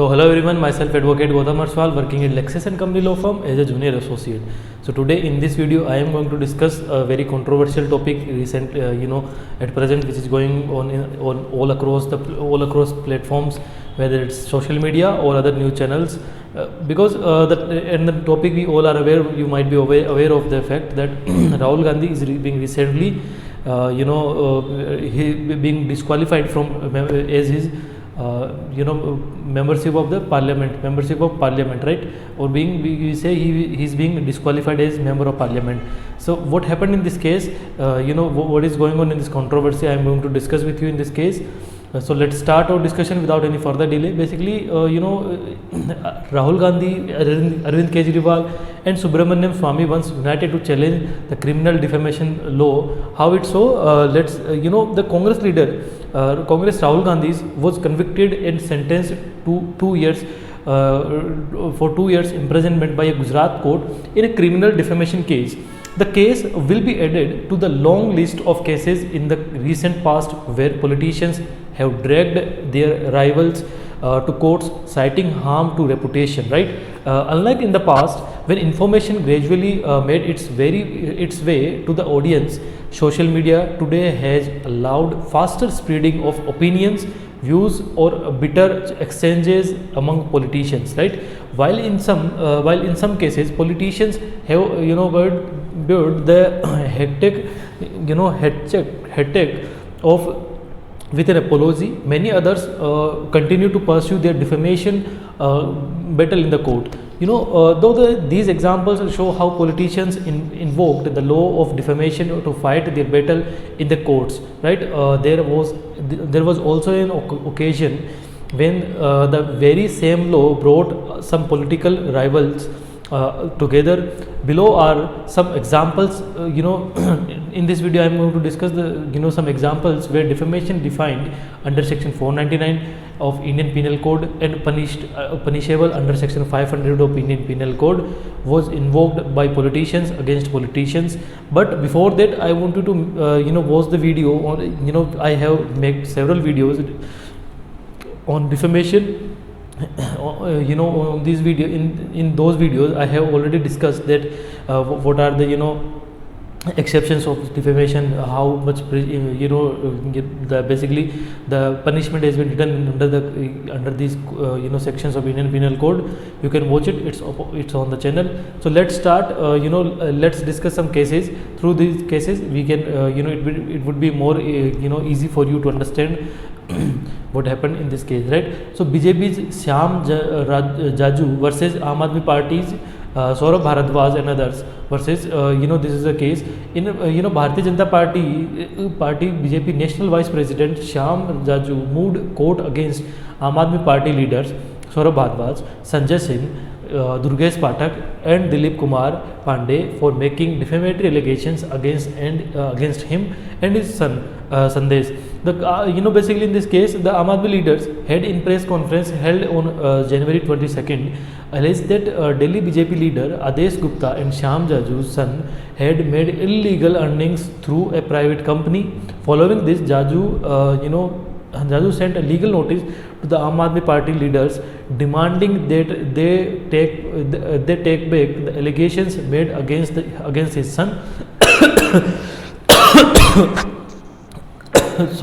So hello everyone, myself Advocate Gautam Arswal working at Lexis and Company Law Firm as a junior associate. So today in this video I am going to discuss a very controversial topic at present, which is going on all across platforms, whether it's social media or other news channels, because the topic we all are aware, you might be aware of the fact that Rahul Gandhi is being recently he being disqualified from as his membership of parliament, right? Or we say he's being disqualified as member of parliament. So what happened in this case, what is going on in this controversy, I am going to discuss with you in this case. So let's start our discussion without any further delay. Basically, Rahul Gandhi, Arvind Kejriwal and Subramaniam Swamy once united to challenge the criminal defamation law. How it's so? The Congress leader, Congress Rahul Gandhi was convicted and sentenced to 2 years for 2 years imprisonment by a Gujarat court in a criminal defamation case. The case will be added to the long list of cases in the recent past where politicians have dragged their rivals to courts citing harm to reputation, right? Unlike in the past, when information gradually made its way to the audience, social media today has allowed faster spreading of opinions, views or bitter exchanges among politicians, right? While in some cases politicians have built the headache of with an apology, many others continue to pursue their defamation battle in the court. These examples show how politicians invoked the law of defamation to fight their battle in the courts, right? There was also an occasion when the very same law brought some political rivals together. Below are some examples. In this video I am going to discuss some examples where defamation defined under section 499 of Indian Penal Code and punishable under section 500 of Indian Penal Code was invoked by politicians against politicians. But before that, I wanted to watch the video on, I have made several videos on defamation. On these in those videos I have already discussed that what are the exceptions of defamation, how much basically the punishment has been written under these sections of Indian Penal Code. You can watch it, it's on the channel. So let's start. Let's discuss some cases. Through these cases we can it would be more easy for you to understand what happened in this case, right? So BJP's Shyam Jaju versus Aam Aadmi Party's Saurabh Bharadwaj and others versus this is a case in Bharatiya Janata Party BJP National Vice President Shyam Jaju moved court against Aam Aadmi Party leaders Saurabh Bharadwaj, Sanjay Singh, Durgesh Pathak and Dilip Kumar Pandey for making defamatory allegations against him and his son Sandesh. Basically in this case, the Aam Aadmi leaders had in press conference held on January 22nd alleged that Delhi BJP leader Adesh Gupta and Shyam Jaju's son had made illegal earnings through a private company. Following this, Jaju sent a legal notice to the Aam Aadmi Party leaders demanding that they take back the allegations made against his son